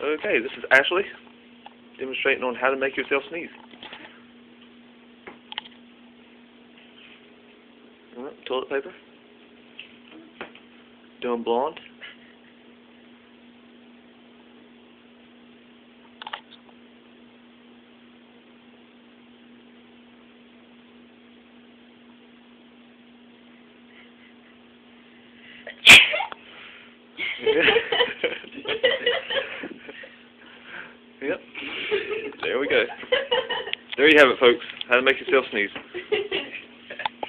Okay, this is Ashley demonstrating on how to make yourself sneeze. Alright, toilet paper. Doing blonde. Yep. There we go. There you have it, folks. How to make yourself sneeze.